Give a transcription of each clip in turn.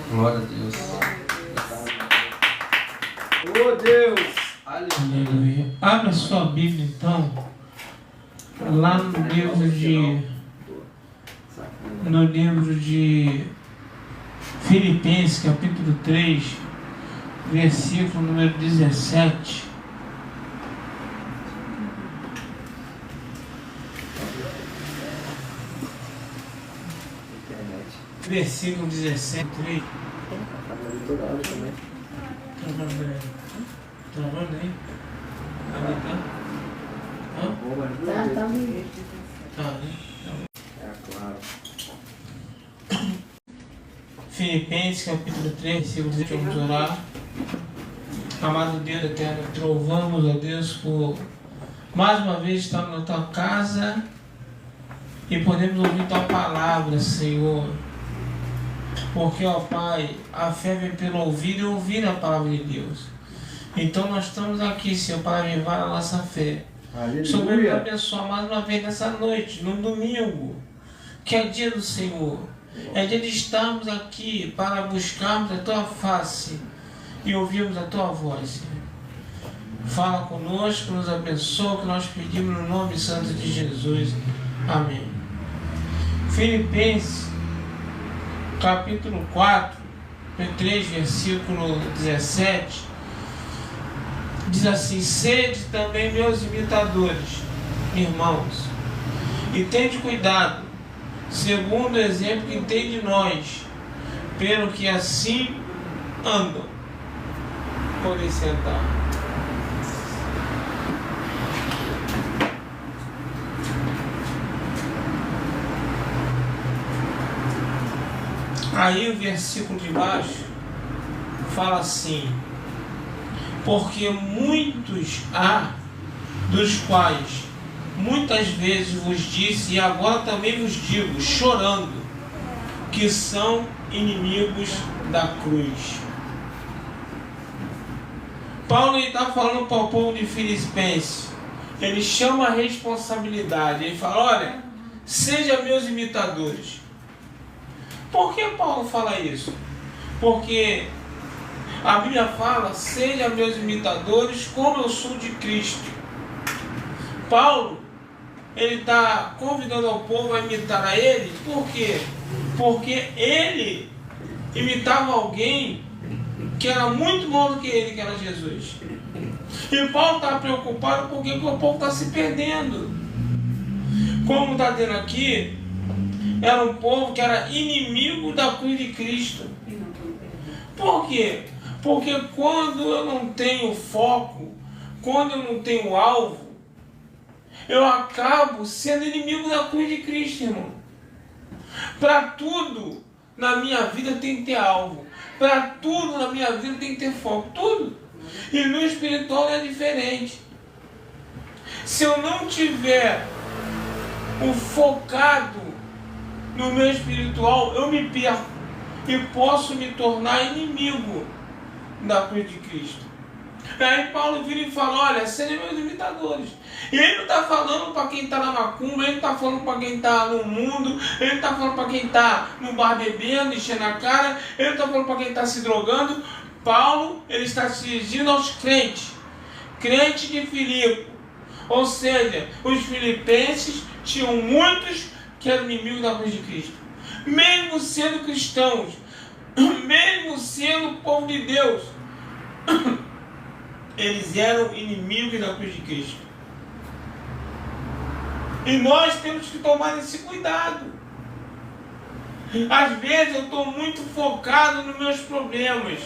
Glória a Deus. Oh Deus! Aleluia. Abra sua Bíblia então, lá no livro de Filipenses, capítulo 3, versículo número 17. Versículo 17, 3. Travando aí? Ali tá? Tá ali. É claro. Filipenses capítulo 3, versículo 17, vamos orar. Amado Deus eterno, te louvamos, ó Deus, por mais uma vez estar na tua casa e podemos ouvir tua palavra, Senhor. Porque, ó Pai, a fé vem pelo ouvir e ouvir a palavra de Deus. Então nós estamos aqui, Senhor, para avivar a nossa fé. Senhor, nos abençoa mais uma vez nessa noite, no domingo, que é dia do Senhor. É dia de estarmos aqui para buscarmos a tua face e ouvirmos a tua voz, Senhor. Fala conosco, nos abençoa, que nós pedimos no nome santo de Jesus. Amém. Filipenses, capítulo 4, 3, versículo 17, diz assim: sede também meus imitadores, irmãos, e tende cuidado, segundo o exemplo que tem de nós, pelo que assim andam. Podem sentar. Aí o versículo de baixo fala assim: porque muitos há, dos quais muitas vezes vos disse, e agora também vos digo, chorando, que são inimigos da cruz. Paulo está falando para o povo de Filipenses. Ele chama a responsabilidade. Ele fala: olha, sejam meus imitadores. Por que Paulo fala isso? Porque a Bíblia fala: sejam meus imitadores como eu sou de Cristo. Paulo, ele está convidando ao povo a imitar a ele. Por quê? Porque ele imitava alguém que era muito maior do que ele, que era Jesus. E Paulo está preocupado porque o povo está se perdendo. Como está dizendo aqui, era um povo que era inimigo da cruz de Cristo. Por quê? Porque quando eu não tenho foco, quando eu não tenho alvo, eu acabo sendo inimigo da cruz de Cristo, irmão. Para tudo na minha vida tem que ter alvo. Para tudo na minha vida tem que ter foco. Tudo. E no espiritual é diferente. Se eu não tiver o focado no meu espiritual, eu me perco e posso me tornar inimigo da cruz de Cristo. Aí Paulo vira e fala: olha, sejam meus imitadores. E ele não está falando para quem está na macumba, ele não está falando para quem está no mundo, ele não está falando para quem está no bar bebendo, enchendo a cara, ele não está falando para quem está se drogando. Paulo, ele está se dirigindo aos crentes, crentes de Filipe. Ou seja, os filipenses tinham muitos que eram inimigos da cruz de Cristo. Mesmo sendo cristãos, mesmo sendo povo de Deus, eles eram inimigos da cruz de Cristo. E nós temos que tomar esse cuidado. Às vezes eu estou muito focado nos meus problemas.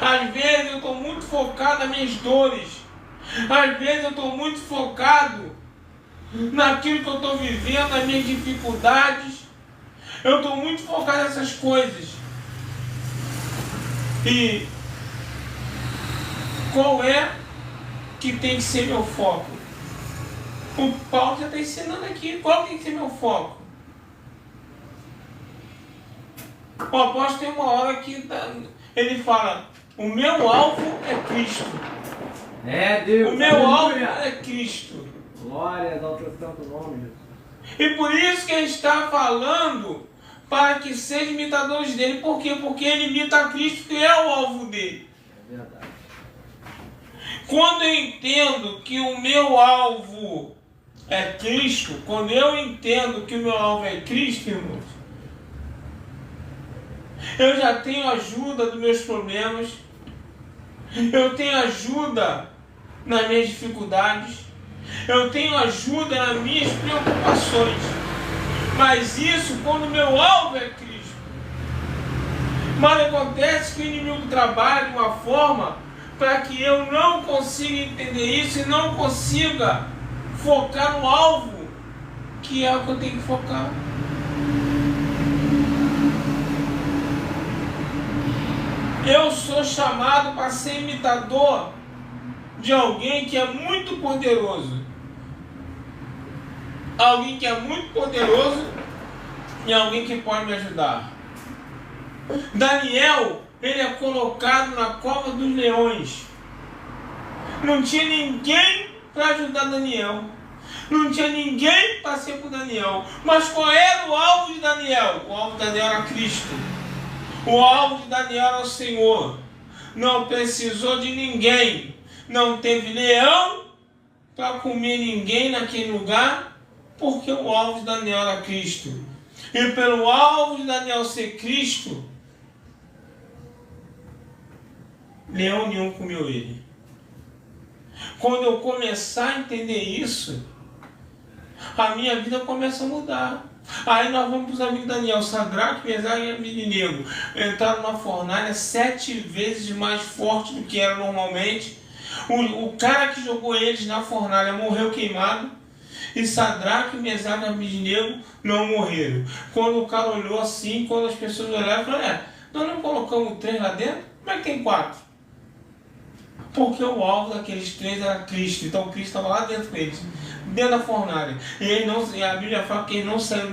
Às vezes eu estou muito focado nas minhas dores. Às vezes eu estou muito focado naquilo que eu estou vivendo, nas minhas dificuldades. Eu estou muito focado nessas coisas. E qual é que tem que ser meu foco? O Paulo já está ensinando aqui. Qual tem que ser meu foco? O apóstolo tem uma hora que ele fala: o meu alvo é Cristo. É Deus. O meu alvo é Cristo. Glória ao teu santo nome, Jesus. E por isso que ele está falando para que sejam imitadores dele. Por quê? Porque ele imita a Cristo, que é o alvo dele. É verdade. Quando eu entendo que o meu alvo é Cristo, quando eu entendo que o meu alvo é Cristo, irmãos, eu já tenho ajuda dos meus problemas, eu tenho ajuda nas minhas dificuldades, eu tenho ajuda nas minhas preocupações. Mas isso quando o meu alvo é Cristo. Mas acontece que o inimigo trabalha de uma forma para que eu não consiga entender isso e não consiga focar no alvo, que é o que eu tenho que focar. Eu sou chamado para ser imitador de alguém que é muito poderoso. Alguém que é muito poderoso e alguém que pode me ajudar. Daniel, ele é colocado na cova dos leões. Não tinha ninguém para ajudar Daniel. Não tinha ninguém para ser por Daniel. Mas qual era o alvo de Daniel? O alvo de Daniel era Cristo. O alvo de Daniel era o Senhor. Não precisou de ninguém. Não teve leão para comer ninguém naquele lugar, porque o alvo de Daniel era Cristo. E pelo alvo de Daniel ser Cristo, leão nenhum comeu ele. Quando eu começar a entender isso, a minha vida começa a mudar. Aí nós vamos para os amigos de Daniel, Sadraque, Mesaque e Abednego. Entraram numa fornalha 7 vezes mais forte do que era normalmente. O cara que jogou eles na fornalha morreu queimado. E Sadraque, Mesaque e Abednego não morreram. Quando o cara olhou assim, quando as pessoas olharam, falaram: nós não colocamos 3 lá dentro? Como é que tem 4? Porque o alvo daqueles 3 era Cristo. Então Cristo estava lá dentro deles, dentro da fornalha. E a Bíblia fala que eles não saíram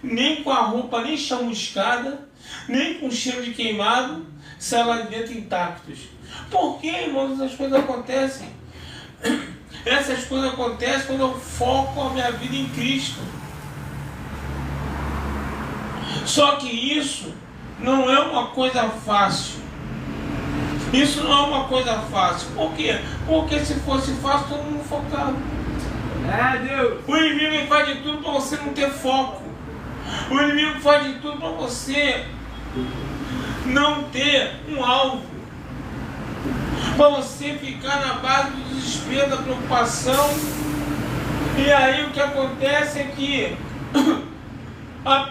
nem com a roupa nem chamuscada, nem com cheiro de queimado, saíram lá de dentro intactos. Por que, irmãos, essas coisas acontecem? Essas coisas acontecem quando eu foco a minha vida em Cristo. Só que isso não é uma coisa fácil. Isso não é uma coisa fácil. Por quê? Porque se fosse fácil, todo mundo focava. É, Deus. O inimigo faz de tudo para você não ter foco. O inimigo faz de tudo para você não ter um alvo. Para você ficar na base do desespero, da preocupação. E aí o que acontece é que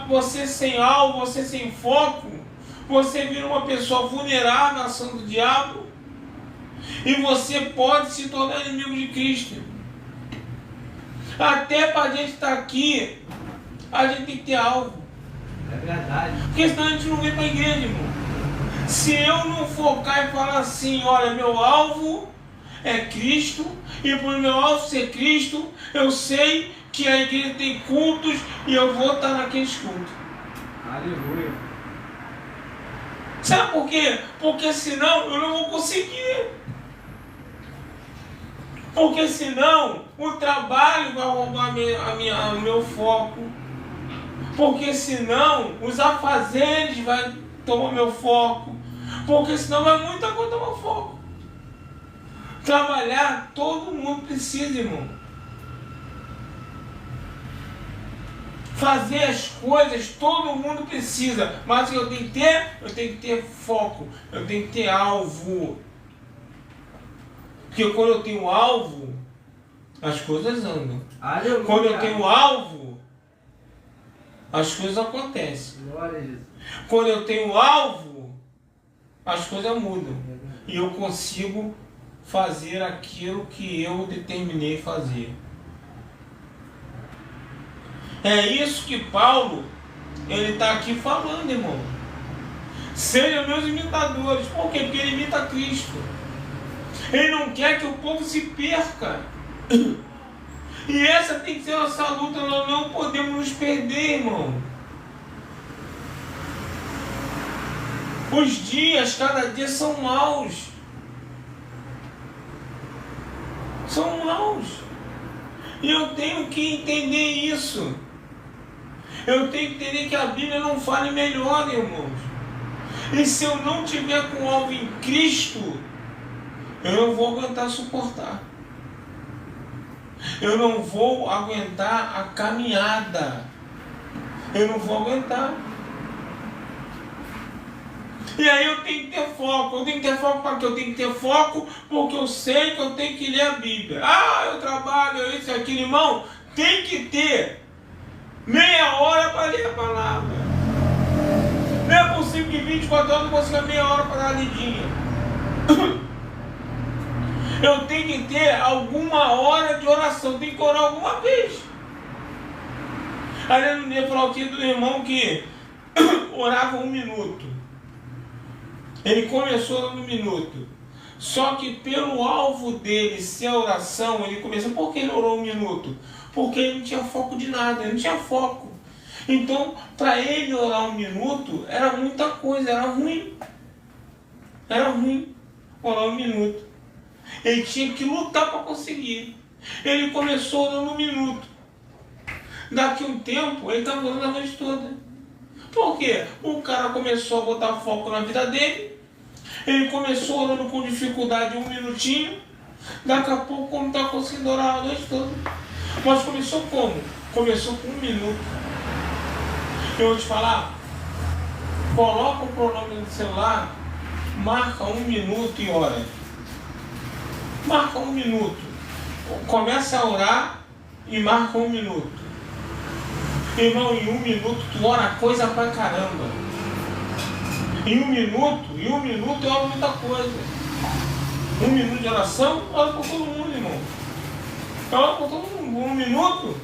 você sem alvo, você sem foco, você vira uma pessoa vulnerável à ação do diabo. E você pode se tornar inimigo de Cristo. Até para a gente estar aqui, a gente tem que ter alvo. É verdade. Porque senão a gente não vem para a igreja, irmão. Se eu não focar e falar assim: olha, meu alvo é Cristo, e por meu alvo ser Cristo, eu sei que a igreja tem cultos e eu vou estar naqueles cultos. Aleluia. Sabe por quê? Porque senão eu não vou conseguir. Porque senão o trabalho vai roubar o meu foco. Porque senão os afazeres vão tomar meu foco. Porque senão vai muita coisa tomar foco. Trabalhar todo mundo precisa, irmão. Fazer as coisas todo mundo precisa. Mas o que eu tenho que ter? Eu tenho que ter foco. Eu tenho que ter alvo. Porque quando eu tenho alvo, as coisas andam. Aleluia. Quando eu tenho alvo, as coisas acontecem. Glória a Jesus. Quando eu tenho alvo, as coisas mudam. E eu consigo fazer aquilo que eu determinei fazer. É isso que Paulo, ele está aqui falando, irmão. Sejam meus imitadores. Por quê? Porque ele imita Cristo. Ele não quer que o povo se perca. E essa tem que ser a nossa luta. Nós não podemos nos perder, irmão. Os dias, cada dia, são maus. São maus. E eu tenho que entender isso. Eu tenho que entender que a Bíblia não fala em melhor, irmãos. E se eu não tiver com algo em Cristo, eu não vou aguentar suportar. Eu não vou aguentar a caminhada. Eu não vou aguentar. E aí eu tenho que ter foco. Eu tenho que ter foco para quê? Eu tenho que ter foco porque eu sei que eu tenho que ler a Bíblia. Ah, eu trabalho, isso e aquilo, irmão. Tem que ter meia hora para ler a palavra. Não é possível que 24 horas eu não consiga meia hora para dar uma lidinha. Eu tenho que ter alguma hora de oração. Eu tenho que orar alguma vez. Aí no dia falou aqui do irmão que orava 1 minuto. Ele começou no minuto. Só que pelo alvo dele ser a oração, ele começou. Por que ele orou 1 minuto? Porque ele não tinha foco de nada, ele não tinha foco. Então, para ele orar 1 minuto, era muita coisa, era ruim. Era ruim orar 1 minuto. Ele tinha que lutar para conseguir. Ele começou orando 1 minuto. Daqui a um tempo, ele estava orando a noite toda. Por quê? O cara começou a botar foco na vida dele. Ele começou orando com dificuldade 1 minutinho. Daqui a pouco, como está conseguindo orar a noite toda. Mas começou como? Começou com 1 minuto. Eu vou te falar. Coloca o cronômetro no celular. Marca 1 minuto e ora. Marca 1 minuto. Começa a orar e marca 1 minuto. Irmão, em 1 minuto tu ora coisa pra caramba. Em 1 minuto eu oro muita coisa. 1 minuto de oração, eu oro por todo mundo, irmão. Eu oro por todo mundo. 1 minuto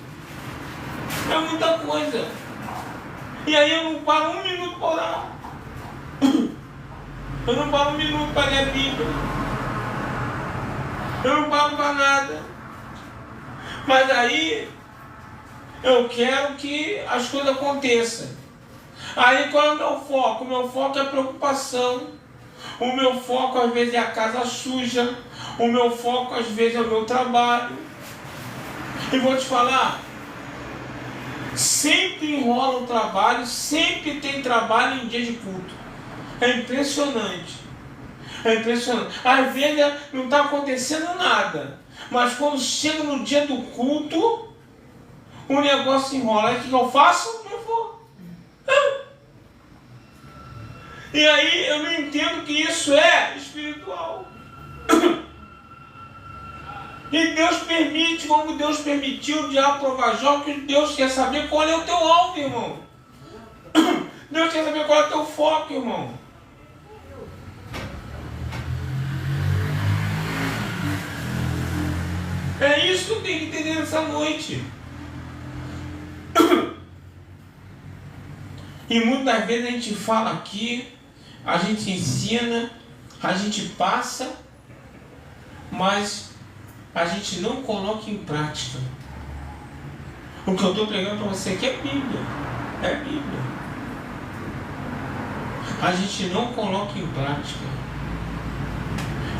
é muita coisa. E aí eu não paro 1 minuto para orar. Eu não paro 1 minuto para ler a Bíblia. Eu não paro para nada. Mas aí eu quero que as coisas aconteçam. Aí qual é o meu foco? O meu foco é a preocupação. O meu foco às vezes é a casa suja. O meu foco às vezes é o meu trabalho. E vou te falar, sempre enrola o trabalho, sempre tem trabalho em dia de culto. É impressionante. É impressionante. Às vezes não está acontecendo nada. Mas quando chega no dia do culto, o negócio enrola. Aí o que eu faço? Não vou. E aí eu não entendo que isso é espiritual. E Deus permite, como Deus permitiu o diabo provar Jó, que Deus quer saber qual é o teu alvo, irmão. Deus quer saber qual é o teu foco, irmão. É isso que eu tenho que entender nessa noite. E muitas vezes a gente fala aqui, a gente ensina, a gente passa, mas a gente não coloca em prática. O que eu estou pregando para você aqui é Bíblia. É Bíblia. A gente não coloca em prática.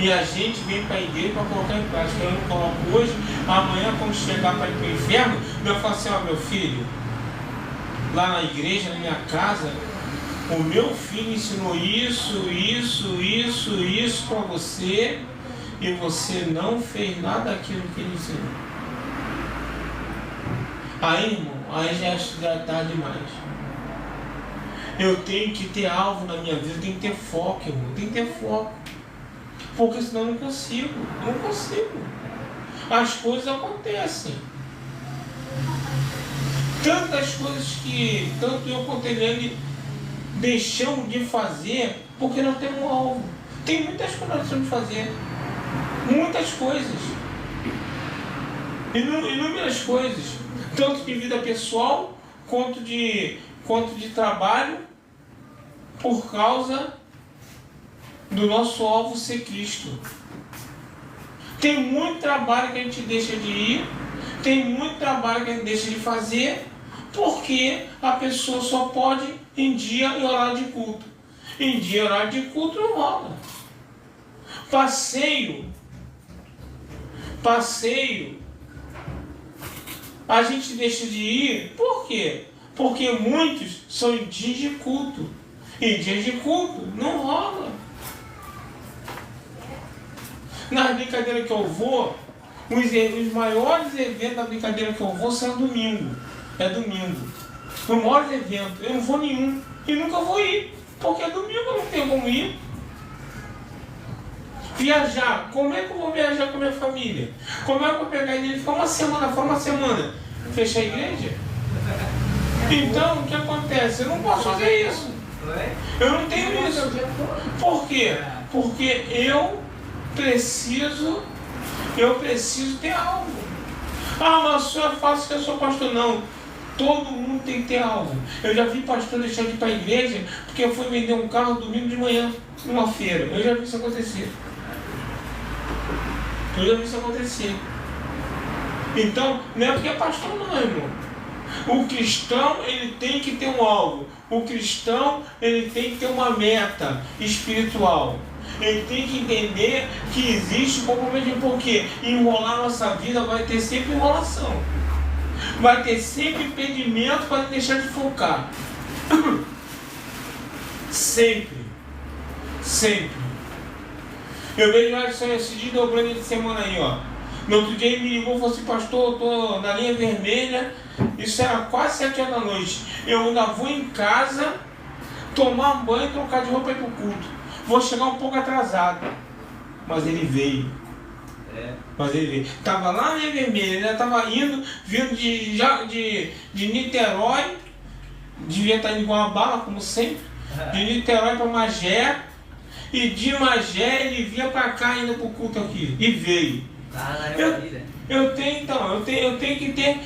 E a gente vem para a igreja para colocar em prática. Eu não coloco hoje, amanhã quando chegar para ir para o inferno, eu falo assim, ó, meu filho, lá na igreja, na minha casa, o meu filho ensinou isso para você, e você não fez nada daquilo que ele ensinou. Aí, irmão, aí já é tarde demais. Eu tenho que ter alvo na minha vida, eu tenho que ter foco, irmão, eu tenho que ter foco. Porque senão eu não consigo. As coisas acontecem. Tantas coisas que tanto eu quanto ele deixamos de fazer porque não temos um alvo. Tem muitas coisas que nós precisamos fazer. Muitas coisas. Inúmeras coisas. Tanto de vida pessoal quanto de trabalho, por causa do nosso alvo ser Cristo. Tem muito trabalho que a gente deixa de ir, tem muito trabalho que a gente deixa de fazer, porque a pessoa só pode em dia e horário de culto. Em dia e horário de culto não rola. Passeio, a gente deixa de ir, por quê? Porque muitos são em dias de culto. E dias de culto não rola. Nas brincadeiras que eu vou, os maiores eventos da brincadeira que eu vou são domingo. É domingo. Os maiores eventos. Eu não vou nenhum. E nunca vou ir. Porque domingo eu não tenho como ir. Viajar. Como é que eu vou viajar com a minha família? Como é que eu vou pegar a igreja? Ficar uma semana. Fechar a igreja? Então, o que acontece? Eu não posso fazer isso. Eu não tenho isso. Por quê? Porque eu preciso ter algo. Ah, mas o senhor é fácil que eu sou pastor. Não. Todo mundo tem que ter algo. Eu já vi pastor deixar de ir para a igreja porque eu fui vender um carro domingo de manhã numa feira. Eu já vi isso acontecer. Então, não é porque é pastor não, irmão. O cristão, ele tem que ter um alvo. O cristão, ele tem que ter uma meta espiritual. Ele tem que entender que existe um comprometimento, porque enrolar nossa vida vai ter sempre enrolação. Vai ter sempre impedimento para deixar de focar. Sempre. Eu vejo esse dia dobrando de semana aí, ó. No outro dia ele me ligou e falou assim: pastor, eu tô na linha vermelha. Isso era quase 7 horas da noite. Eu ainda vou em casa tomar um banho e trocar de roupa e ir pro culto. Vou chegar um pouco atrasado. Mas ele veio. Tava lá na linha vermelha, ele estava vindo de Niterói. Devia estar indo com uma bala, como sempre. De Niterói para Magé. E de Magé ele vinha para cá indo pro culto aqui. E veio. Eu tenho que ter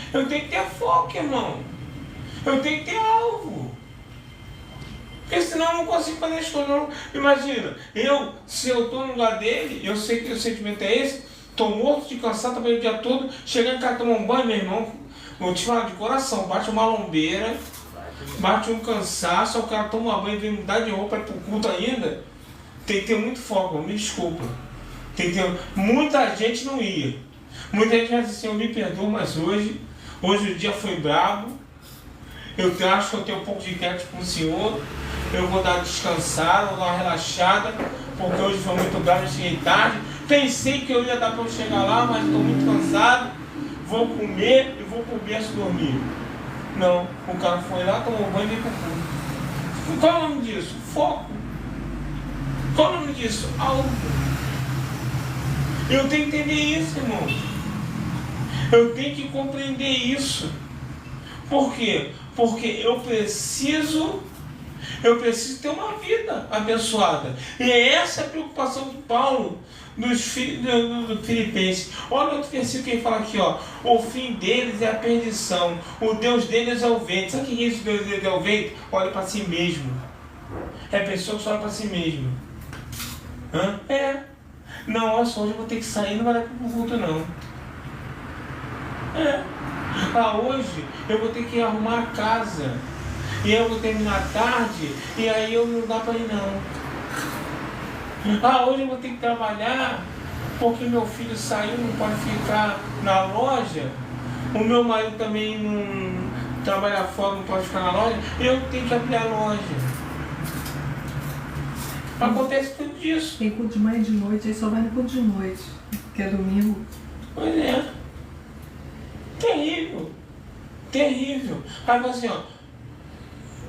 foco, irmão. Eu tenho que ter alvo. Porque senão eu não consigo fazer as coisas. Imagina, se eu estou no lugar dele, eu sei que o sentimento é esse, estou morto de cansado, trabalhei o dia todo, chegar em casa, tomar um banho, meu irmão, vou te falar de coração, bate uma lombeira, bate um cansaço, o cara toma um banho, vem mudar de roupa, ir pro culto ainda. Tem que ter muito foco, me desculpa. Muita gente não ia. Muita gente vai dizer assim: eu me perdoo, mas hoje o dia foi brabo. Eu acho que eu tenho um pouco de crédito com o senhor. Eu vou dar uma descansada, vou dar uma relaxada, porque hoje foi muito bravo, eu cheguei tarde. Pensei que eu ia dar para eu chegar lá, mas estou muito cansado. Vou comer e vou pro berço dormir. Não, o cara foi lá, tomou banho e veio pro culto. Qual é o nome disso? Foco. Qual é o nome disso? Algo. Eu tenho que entender isso, irmão. Eu tenho que compreender isso. Por quê? Porque eu preciso ter uma vida abençoada. E é essa a preocupação de Paulo dos Filipenses. Olha outro versículo que ele fala aqui, ó. O fim deles é a perdição. O Deus deles é o vento. Sabe o que é isso? Deus deles é o vento? Olha para si mesmo. É a pessoa que só olha para si mesmo. Não, olha só, hoje eu vou ter que sair, não vai dar para o culto não. Hoje eu vou ter que arrumar a casa. E eu vou terminar tarde, e aí eu não dá para ir não. Hoje eu vou ter que trabalhar, porque meu filho saiu, não pode ficar na loja. O meu marido também não trabalha fora, não pode ficar na loja. Eu tenho que abrir a loja. Acontece tudo isso. Tem culto de manhã e de noite, aí só vai no culto de noite, que é domingo. Pois é. Terrível. Aí assim, ó.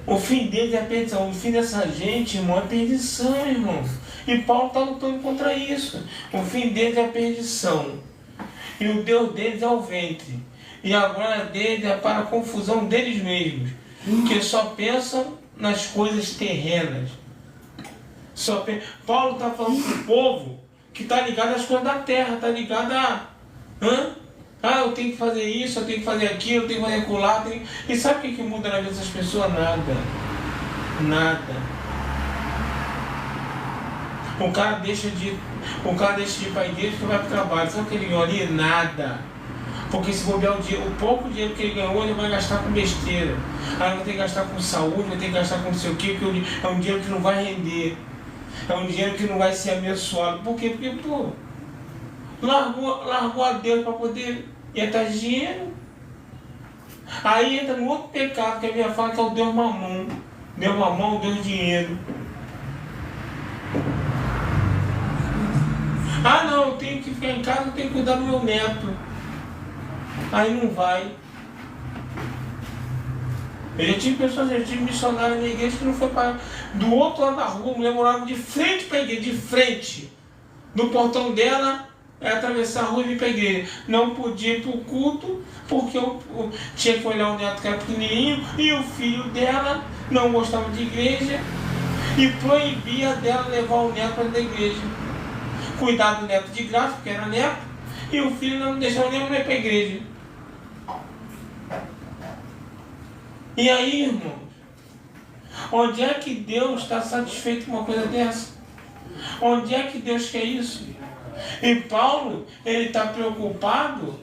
O fim deles é a perdição. O fim dessa gente, irmão, é perdição, irmão. E Paulo está lutando contra isso. O fim deles é a perdição. E o Deus deles é o ventre. E a glória deles é para a confusão deles mesmos. Que só pensam nas coisas terrenas. Paulo está falando para o povo que está ligado às coisas da terra, está ligado a... eu tenho que fazer isso, eu tenho que fazer aquilo, eu tenho que fazer acolá. E sabe o que muda na vida dessas pessoas? Nada. O cara deixa de ir para a igreja e vai para o trabalho. Sabe o que ele ganhou ali? Nada. Porque se bobear o pouco dinheiro que ele ganhou, ele vai gastar com besteira. Aí vai ter que gastar com saúde, vai ter que gastar com não sei o quê, porque é um dinheiro que não vai render. É um dinheiro que não vai ser abençoado. Por quê? Porque, largou a Deus para poder ir atrás de dinheiro. Aí entra no outro pecado que a Bíblia fala, que é o Deus mamão. Deus mamão, Deus dinheiro. Ah não, eu tenho que ficar em casa, eu tenho que cuidar do meu neto. Aí não vai. Eu já tive pessoas, eu tive missionários na minha igreja que não foi para. Do outro lado da rua, a mulher morava de frente para a igreja, de frente. No portão dela, atravessar a rua e vir para a igreja. Não podia ir para o culto, porque eu tinha que olhar o neto que era pequenininho, e o filho dela não gostava de igreja, e proibia dela levar o neto para a igreja. Cuidar do neto de graça, porque era neto, e o filho não deixava nem ir para a igreja. E aí, irmãos, onde é que Deus está satisfeito com uma coisa dessa? Onde é que Deus quer isso? E Paulo, ele está preocupado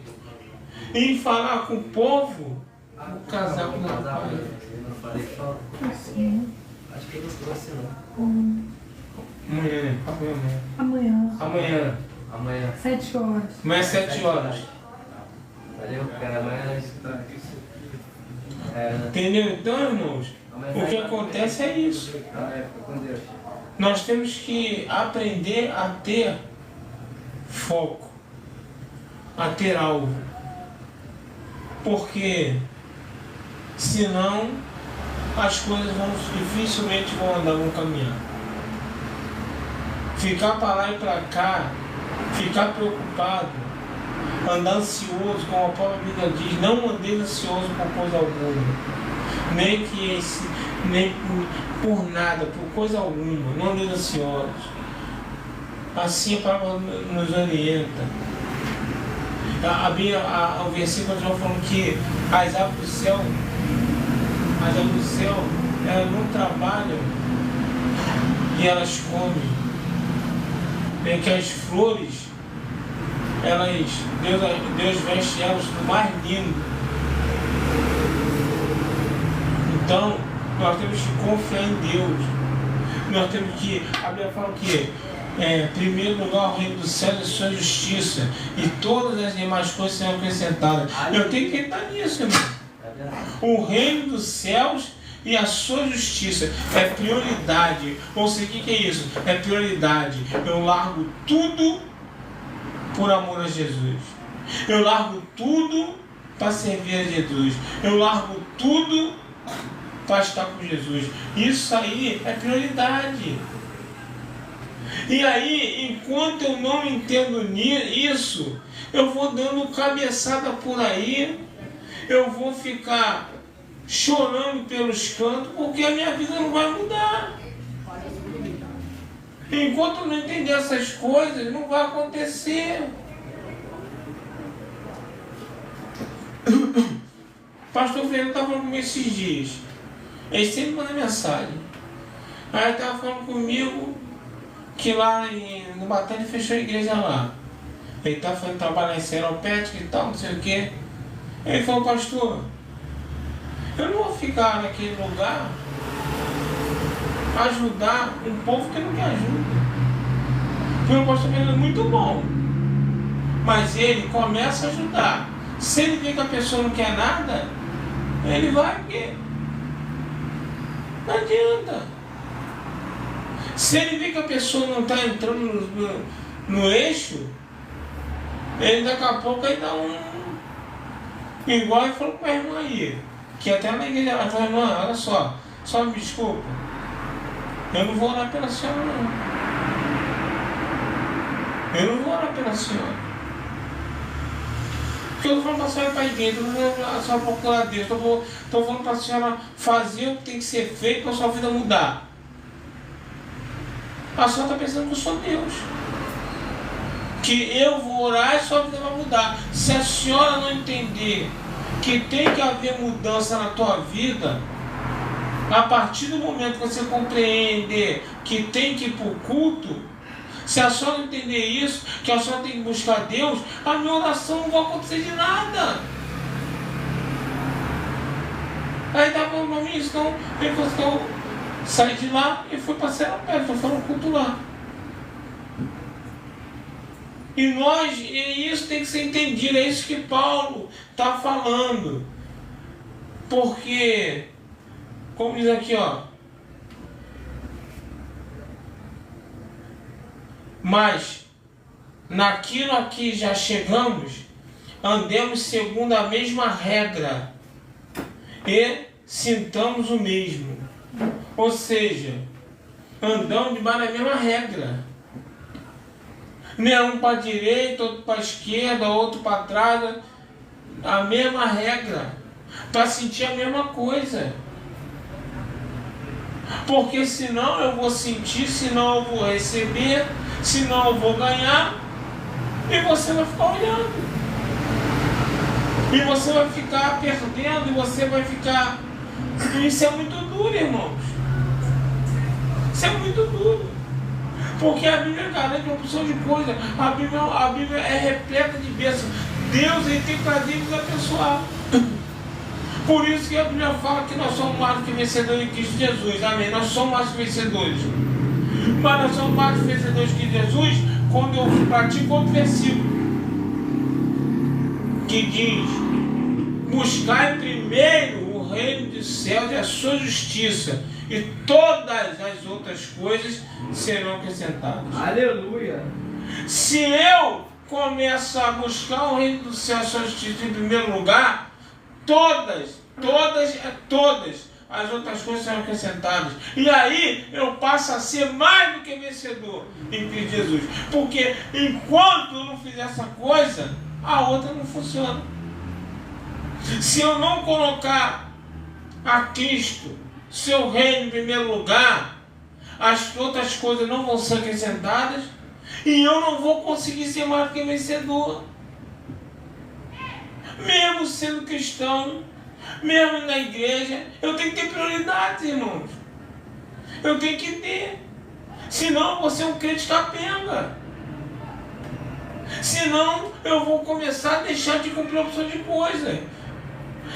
em falar com o povo, vou casar com o meu pai. Eu não falei só. Assim. Acho que eu não trouxe, não. Amanhã. Amanhã. Amanhã. 7 horas. Amanhã é 7 horas. Valeu, cara. Amanhã Entendeu? Então, irmãos, o que acontece é isso. fica com Deus. Nós temos que aprender a ter foco, a ter alvo. Porque senão as coisas dificilmente vão caminhar. Ficar para lá e para cá, ficar preocupado, andar ansioso, como a própria Bíblia diz, não andeis ansioso por coisa alguma, nem por nada, por coisa alguma, não andeis ansiosos. Assim a palavra nos orienta. O versículo já falando que as aves do céu, elas não trabalham e elas comem. É que as flores, Deus veste elas do mais lindo. Então, nós temos que confiar em Deus. Nós temos que, a Bíblia fala que, em primeiro lugar, o reino dos céus e sua justiça, e todas as demais coisas serão acrescentadas. Eu tenho que entrar nisso, irmão. O reino dos céus e a sua justiça é prioridade. Ou seja, o que é isso? É prioridade. Eu largo tudo por amor a Jesus. Eu largo tudo para servir a Jesus. Eu largo tudo para estar com Jesus. Isso aí é prioridade. E aí, enquanto eu não entendo isso, eu vou dando cabeçada por aí, eu vou ficar chorando pelos cantos, porque a minha vida não vai mudar. Enquanto eu não entender essas coisas, não vai acontecer. Pastor Fernando estava falando comigo esses dias. Ele sempre manda mensagem. Aí ele estava falando comigo que lá no Batata ele fechou a igreja lá. Ele estava fazendo trabalho em seropética e tal, não sei o quê. Ele falou, pastor, eu não vou ficar naquele lugar ajudar um povo que não me ajuda. Porque o pastor Fernando é muito bom, mas ele começa a ajudar. Se ele vê que a pessoa não quer nada, ele vai, porque não adianta. Se ele vê que a pessoa não está entrando no eixo, ele daqui a pouco aí dá um... Igual ele falou com a irmã aí, que até na igreja ela falou, irmã, olha só me desculpa, eu não vou orar pela senhora não. Eu não vou orar pela senhora. Porque eu estou falando para a senhora ir para a igreja, eu não vou a senhora procurar Deus, estou falando para a senhora fazer o que tem que ser feito para a sua vida mudar. A senhora está pensando que eu sou Deus. Que eu vou orar e a sua vida vai mudar. Se a senhora não entender que tem que haver mudança na tua vida, a partir do momento que você compreender que tem que ir para o culto, se a senhora não entender isso, que a senhora tem que buscar Deus, a minha oração não vai acontecer de nada. Aí estava falando para mim, então ele falou assim, eu saí de lá e fui para Seropédica, foi no culto lá. E isso tem que ser entendido, é isso que Paulo está falando. Porque, como diz aqui, ó, mas naquilo a que já chegamos, andemos segundo a mesma regra e sintamos o mesmo. Ou seja, andamos debaixo da mesma regra. Não é um para a direita, outro para a esquerda, outro para trás. A mesma regra. Para sentir a mesma coisa. Porque senão eu vou sentir, senão eu vou receber, senão eu vou ganhar. E você vai ficar olhando. E você vai ficar perdendo, e você vai ficar... Isso é muito duro, irmãos. Isso é muito duro. Porque a Bíblia garante uma opção de coisa. A Bíblia é repleta de bênçãos. Deus, ele tem prazer em nos abençoar. Por isso que a Bíblia fala que nós somos mais do que vencedores em Cristo Jesus. Amém? Nós somos mais que vencedores. Mas nós somos mais que vencedores que Jesus quando eu pratico outro versículo que diz: buscai primeiro o reino dos céus e a sua justiça, e todas as outras coisas serão acrescentadas. Aleluia. Se eu começo a buscar o reino dos céus e a sua justiça em primeiro lugar, todas as outras coisas serão acrescentadas. E aí eu passo a ser mais do que vencedor em Cristo Jesus. Porque enquanto eu não fizer essa coisa, a outra não funciona. Se eu não colocar a Cristo, seu reino em primeiro lugar, as outras coisas não vão ser acrescentadas e eu não vou conseguir ser mais do que vencedor. Mesmo sendo cristão, mesmo na igreja, eu tenho que ter prioridade, irmãos. Eu tenho que ter. Senão você é um crente capenga. Senão eu vou começar a deixar de cumprir a opção de coisa.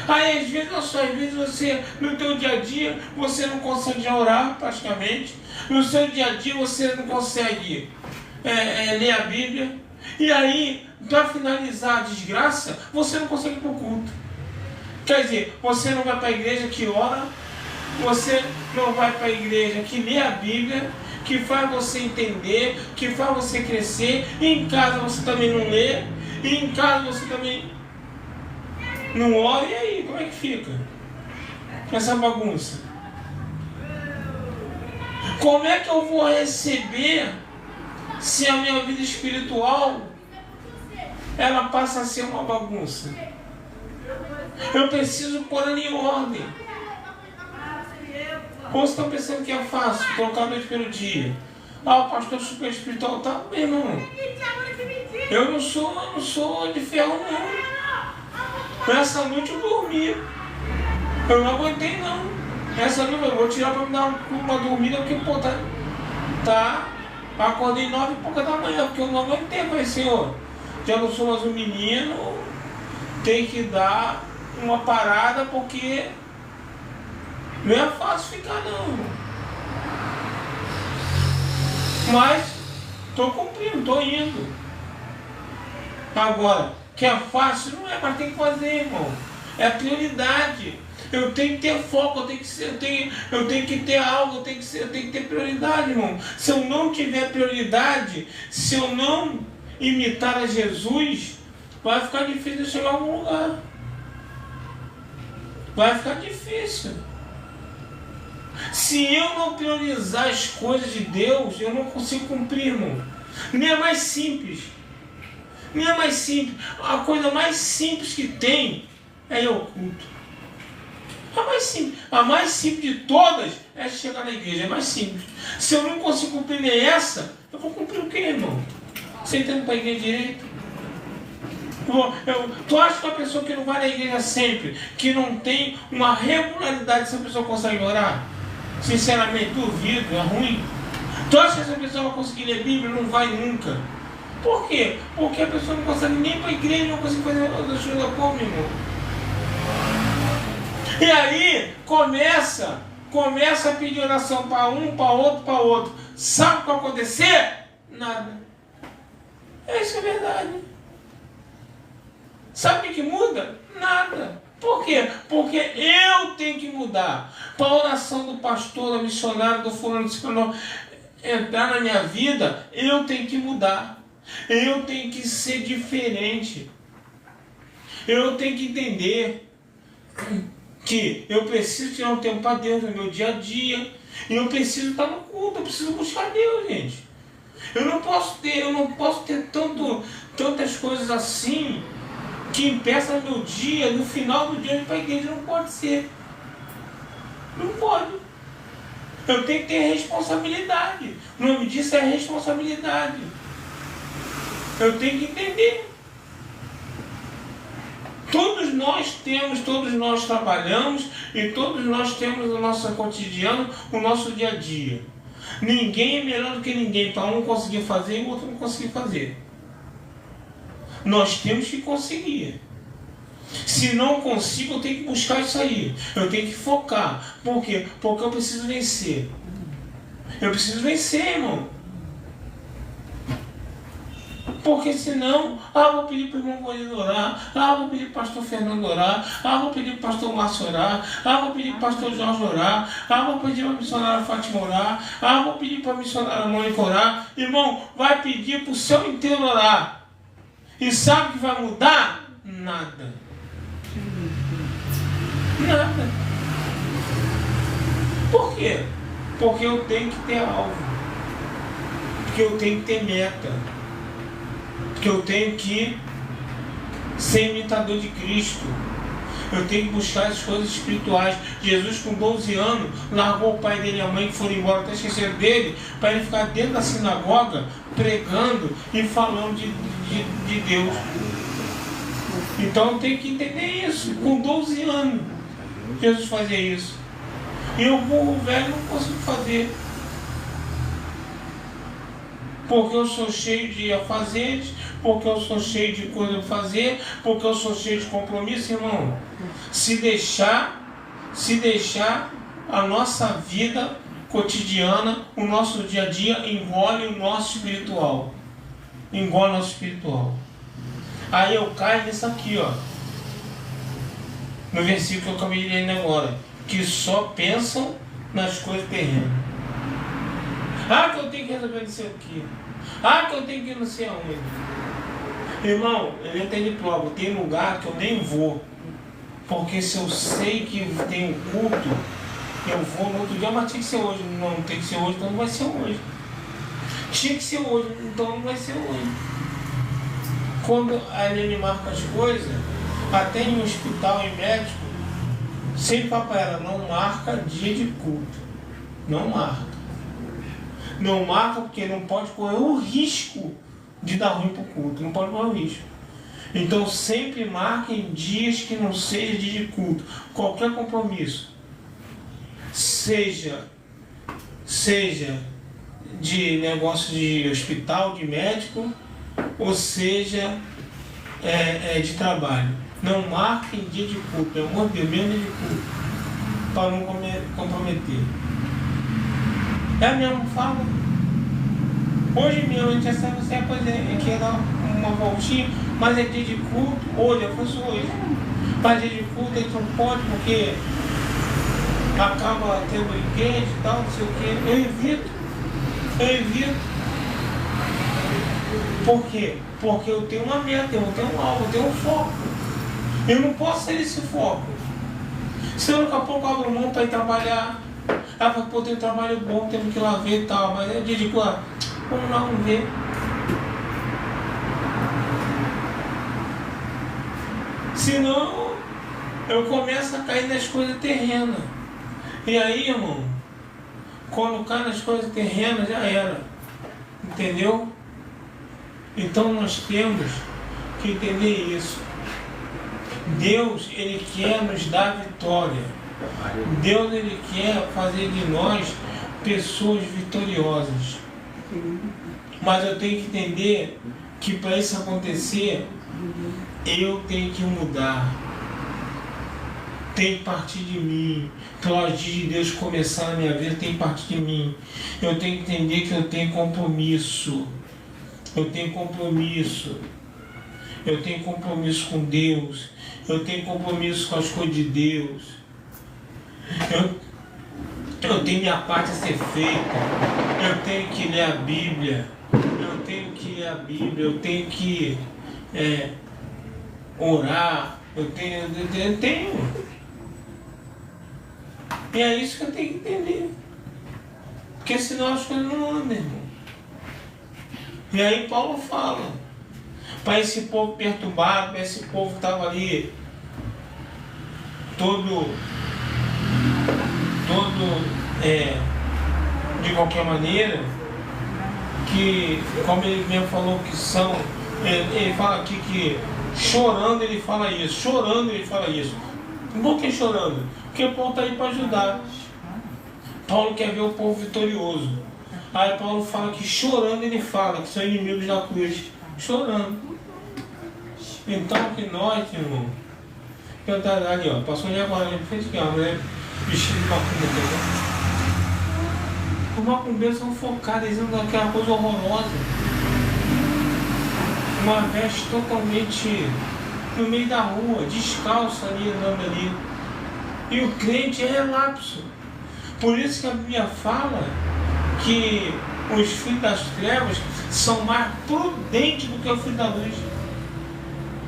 Aí às vezes você, no teu dia a dia, você não consegue já orar praticamente. No seu dia a dia você não consegue ler a Bíblia. E aí, para finalizar a desgraça, você não consegue ir para o culto. Quer dizer, você não vai para a igreja que ora, você não vai para a igreja que lê a Bíblia, que faz você entender, que faz você crescer, e em casa você também não lê, e em casa você também não ora, e aí, como é que fica? Essa bagunça. Como é que eu vou receber se a minha vida espiritual ela passa a ser uma bagunça? Eu preciso pôr ela em ordem. Ou você está pensando que é fácil colocar a noite pelo dia? Ah, o pastor super espiritual, tá bem, irmão. Eu não sou de ferro, não. Essa noite eu dormi. Eu não aguentei, não. Essa noite eu vou tirar para me dar uma dormida, porque, pô, tá. Acordei 9 e pouca da manhã, porque eu não aguentei. Falei, Senhor, já não sou mais um menino, tem que dar uma parada, porque não é fácil ficar, não. Mas estou cumprindo, estou indo. Agora, que é fácil, não é, mas tem que fazer, irmão. É a prioridade. Eu tenho que ter foco, eu tenho que ter algo, eu tenho que ter prioridade, irmão. Se eu não tiver prioridade, se eu não imitar a Jesus, vai ficar difícil de chegar a algum lugar. Vai ficar difícil. Se eu não priorizar as coisas de Deus, eu não consigo cumprir, irmão. Nem é mais simples. Nem é mais simples. A coisa mais simples que tem é ir ao culto. A mais simples de todas é chegar na igreja. É mais simples. Se eu não consigo cumprir nem essa, eu vou cumprir o quê, irmão? Você entende para a igreja direito? Tu acha que a pessoa que não vai na igreja sempre, que não tem uma regularidade, essa pessoa consegue orar? Sinceramente, duvido, é ruim. Tu acha que essa pessoa vai conseguir ler Bíblia? Não vai nunca. Por quê? Porque a pessoa não consegue nem ir para a igreja, não consegue fazer outras coisas como, irmão. E aí, começa a pedir oração para um, para outro, para outro. Sabe o que vai acontecer? Nada. Isso é verdade. Sabe o que muda? Nada. Por quê? Porque eu tenho que mudar. Para a oração do pastor, da missionária, do fulano, do ciclano entrar na minha vida, eu tenho que mudar. Eu tenho que ser diferente. Eu tenho que entender que eu preciso tirar um tempo para Deus no meu dia a dia. E eu preciso estar no culto, eu preciso buscar Deus, gente. Eu não posso ter tantas coisas assim que impeçam meu dia, no final do dia eu ir para a igreja. Não pode ser. Não pode. Eu tenho que ter responsabilidade. O nome disso é responsabilidade. Eu tenho que entender. Todos nós trabalhamos e todos nós temos no nosso cotidiano, o nosso dia a dia. Ninguém é melhor do que ninguém para um conseguir fazer e o outro não conseguir fazer. Nós temos que conseguir. Se não consigo, eu tenho que buscar isso aí. Eu tenho que focar. Por quê? Porque eu preciso vencer. Eu preciso vencer, irmão. Porque senão, vou pedir para o irmão Bonito orar, vou pedir para o pastor Fernando orar, vou pedir para o pastor Márcio orar, vou pedir para o pastor Jorge orar, vou pedir para a missionária Fátima orar, vou pedir para a missionária Mônica orar. Irmão, vai pedir para o céu inteiro orar. E sabe o que vai mudar? Nada. Nada. Por quê? Porque eu tenho que ter alvo. Porque eu tenho que ter meta. Porque eu tenho que ser imitador de Cristo. Eu tenho que buscar as coisas espirituais. Jesus, com 12 anos, largou o pai dele e a mãe que foram embora, até esqueceram dele, para ele ficar dentro da sinagoga, pregando e falando de Deus. Então eu tenho que entender isso. Com 12 anos, Jesus fazia isso. E eu, burro velho, não consigo fazer. Porque eu sou cheio de afazeres, porque eu sou cheio de coisa a fazer, porque eu sou cheio de compromisso, irmão. Se deixar a nossa vida cotidiana, o nosso dia a dia, engole o nosso espiritual. Engole o nosso espiritual. Aí eu caio nisso aqui, ó. No versículo que eu acabei de ler agora. Que só pensam nas coisas terrenas. Que eu tenho que resolver isso aqui. Que eu tenho que ir não sei aonde. Irmão, eu tenho de prova. Tem lugar que eu nem vou. Porque se eu sei que tem um culto, eu vou no outro dia, mas tinha que ser hoje. Não tem que ser hoje, então não vai ser hoje. Tinha que ser hoje, então não vai ser hoje. Quando a Helene marca as coisas, até em hospital e médico, sempre fala para ela, não marca dia de culto. Não marca. Não marca porque não pode correr o risco de dar ruim para o culto. Não pode correr o risco. Então sempre marque em dias que não seja dia de culto. Qualquer compromisso. Seja de negócio de hospital, de médico, ou seja de trabalho. Não marque em dia de culto. Pelo amor de Deus, mesmo dia de culto. Para não comprometer. É mesmo, fala. Hoje mesmo a gente já sabe você quer dar uma voltinha, mas é dia de culto, hoje, eu fosse hoje. Mas dia de culto a gente não pode porque acaba tendo igreja e tal, não sei o que. Eu evito. Por quê? Porque eu tenho uma meta, eu tenho um alvo, eu tenho um foco. Eu não posso ser esse foco. Senão daqui a pouco eu abro mão para ir trabalhar. Pô, tem um trabalho bom, temos que ir lá ver e tal, mas é dia de culto. Vamos lá, vamos ver. Senão, eu começo a cair nas coisas terrenas. E aí, irmão, quando cai nas coisas terrenas, já era. Entendeu? Então nós temos que entender isso. Deus, Ele quer nos dar vitória. Deus, Ele quer fazer de nós pessoas vitoriosas. Mas eu tenho que entender que para isso acontecer, eu tenho que mudar. Tem que partir de mim. Para o agir de Deus começar na minha vida, tem que partir de mim. Eu tenho que entender que eu tenho compromisso. Eu tenho compromisso. eu tenho compromisso com Deus, eu tenho compromisso com as coisas de Deus, eu tenho minha parte a ser feita, eu tenho que ler a Bíblia, eu tenho que orar, eu tenho. E é isso que eu tenho que entender. Porque senão as coisas não andam, irmão. E aí Paulo fala, para esse povo perturbado, para esse povo que estava ali, todo de qualquer maneira, que, como ele mesmo falou que são, ele fala aqui que chorando ele fala isso. Por que chorando? Porque Paulo está aí para ajudar. Paulo quer ver o povo vitorioso. Aí Paulo fala que chorando ele fala que são inimigos da cruz. Chorando. Então que nós, irmão, ali ó, passou ali agora, ele fez que a mulher vestida de macumba. Os macumbeiros são focados, eles andam naquela coisa horrorosa. Uma veste totalmente no meio da rua, descalço ali, andando ali. E o crente é relapso. Por isso que a Bíblia fala que os filhos das trevas são mais prudentes do que os filhos da luz.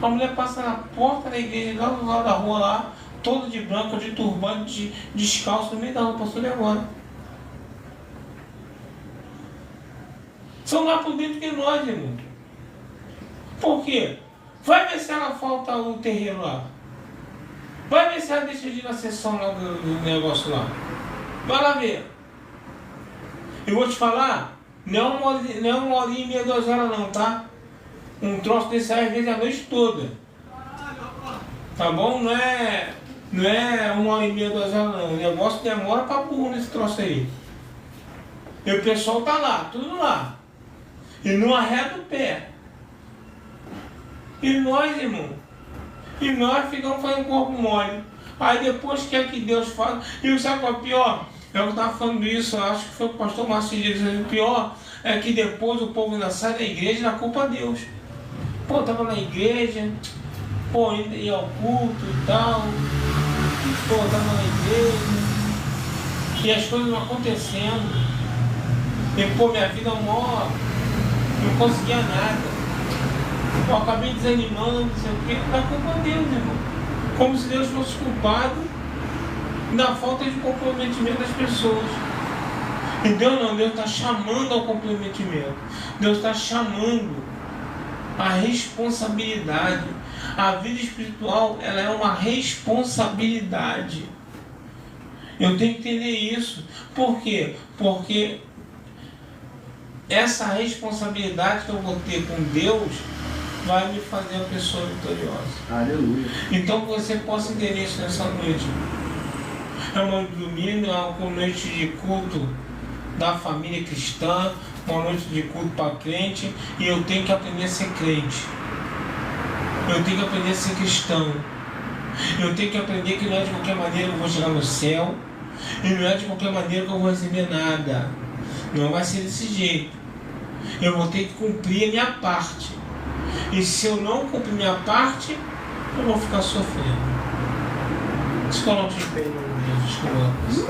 A mulher passa na porta da igreja, lá do lado da rua, lá, toda de branco, de turbante, descalço, no meio da rua, passou ali agora. São mais prudentes que nós, irmão. Por quê? Vai ver se ela falta o terreiro lá. Vai ver se ela deixa de ir na sessão lá do negócio lá. Vai lá ver. Eu vou te falar, não é uma horinha e meia, 2 horas não, tá? Um troço desse aí às vezes a noite toda. Tá bom? Não é 1 hora e meia, 2 horas não. O negócio demora pra burro nesse troço aí. E o pessoal tá lá, tudo lá. E não arreda o pé. E nós, irmão, ficamos fazendo corpo mole. Aí depois quer que Deus faça. E sabe qual é o pior? Eu estava falando isso, acho que foi o pastor Márcio dizendo, o pior é que depois o povo ainda sai da igreja e dá culpa a Deus. Pô, estava na igreja, pô, ia ao culto e tal, pô, estava na igreja, e as coisas não acontecendo. E pô, minha vida mó, não conseguia nada. Pô, acabei desanimando, não sei o quê, dá culpa a Deus, irmão. Como se Deus fosse culpado da falta de comprometimento das pessoas. E Deus não, Deus está chamando ao comprometimento. Deus está chamando a responsabilidade. A vida espiritual, ela é uma responsabilidade. Eu tenho que entender isso. Por quê? Porque essa responsabilidade que eu vou ter com Deus vai me fazer uma pessoa vitoriosa. Aleluia. Então que você possa entender isso nessa noite. É uma noite de domingo, é uma noite de culto da família cristã, uma noite de culto para crente, e eu tenho que aprender a ser crente. Eu tenho que aprender a ser cristão. Eu tenho que aprender que não é de qualquer maneira que eu vou chegar no céu, e não é de qualquer maneira que eu vou receber nada. Não vai ser desse jeito. Eu vou ter que cumprir a minha parte. E se eu não cumprir minha parte, eu vou ficar sofrendo. Se coloque de pé, meu Deus,